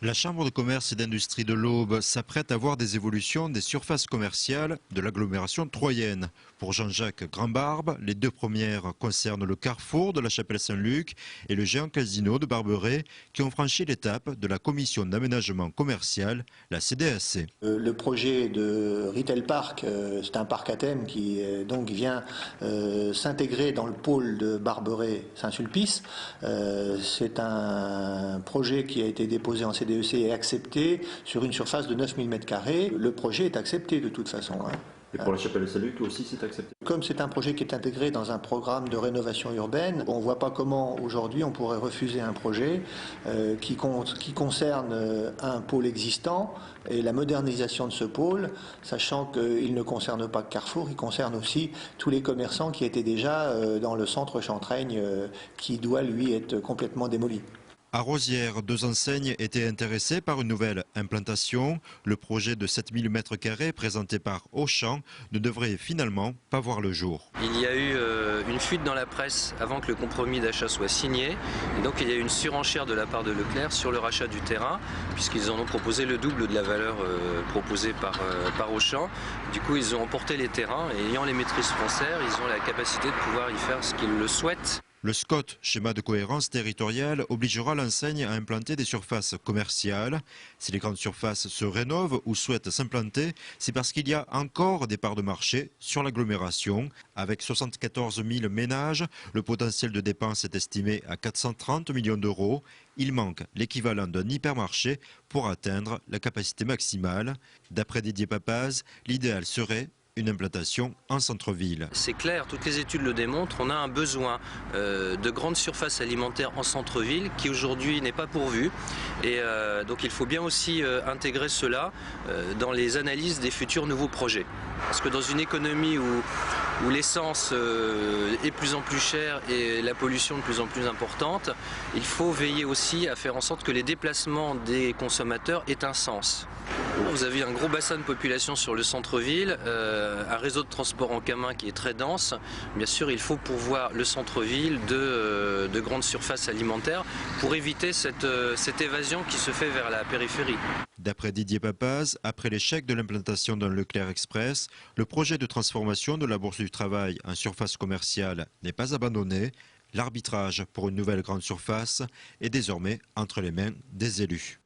La Chambre de commerce et d'industrie de l'Aube s'apprête à voir des évolutions des surfaces commerciales de l'agglomération troyenne. Pour Jean-Jacques Grandbarbe, les deux premières concernent le carrefour de la Chapelle-Saint-Luc et le géant casino de Barberet qui ont franchi l'étape de la commission d'aménagement commercial, la CDAC. Le projet de Retail Park, c'est un parc à thème qui donc vient s'intégrer dans le pôle de Barberet-Saint-Sulpice. C'est un projet qui a été déposé en CDEC et accepté sur une surface de 9000 m². Le projet est accepté de toute façon. Et pour la Chapelle-Saint-Luc aussi, c'est accepté? Comme c'est un projet qui est intégré dans un programme de rénovation urbaine, on ne voit pas comment aujourd'hui on pourrait refuser un projet qui concerne un pôle existant et la modernisation de ce pôle, sachant qu'il ne concerne pas que Carrefour, il concerne aussi tous les commerçants qui étaient déjà dans le centre Chantraigne qui doit lui être complètement démoli. À Rosières, deux enseignes étaient intéressées par une nouvelle implantation. Le projet de 7000 m² présenté par Auchan ne devrait finalement pas voir le jour. Il y a eu une fuite dans la presse avant que le compromis d'achat soit signé. Et donc il y a eu une surenchère de la part de Leclerc sur le rachat du terrain, puisqu'ils en ont proposé le double de la valeur proposée par Auchan. Du coup, ils ont emporté les terrains et ayant les maîtrises foncières, ils ont la capacité de pouvoir y faire ce qu'ils le souhaitent. Le SCOT, schéma de cohérence territoriale, obligera l'enseigne à implanter des surfaces commerciales. Si les grandes surfaces se rénovent ou souhaitent s'implanter, c'est parce qu'il y a encore des parts de marché sur l'agglomération. Avec 74 000 ménages, le potentiel de dépenses est estimé à 430 millions d'euros. Il manque l'équivalent d'un hypermarché pour atteindre la capacité maximale. D'après Didier Papaz, l'idéal serait une implantation en centre-ville. C'est clair, toutes les études le démontrent, on a un besoin de grandes surfaces alimentaires en centre-ville qui aujourd'hui n'est pas pourvu. Et donc il faut bien aussi intégrer cela dans les analyses des futurs nouveaux projets. Parce que dans une économie où l'essence est de plus en plus chère et la pollution de plus en plus importante, il faut veiller aussi à faire en sorte que les déplacements des consommateurs aient un sens. Vous avez un gros bassin de population sur le centre-ville, un réseau de transport en commun qui est très dense. Bien sûr, il faut pourvoir le centre-ville de grandes surfaces alimentaires pour éviter cette évasion qui se fait vers la périphérie. D'après Didier Papaz, après l'échec de l'implantation d'un Leclerc Express, le projet de transformation de la Bourse du Travail en surface commerciale n'est pas abandonné. L'arbitrage pour une nouvelle grande surface est désormais entre les mains des élus.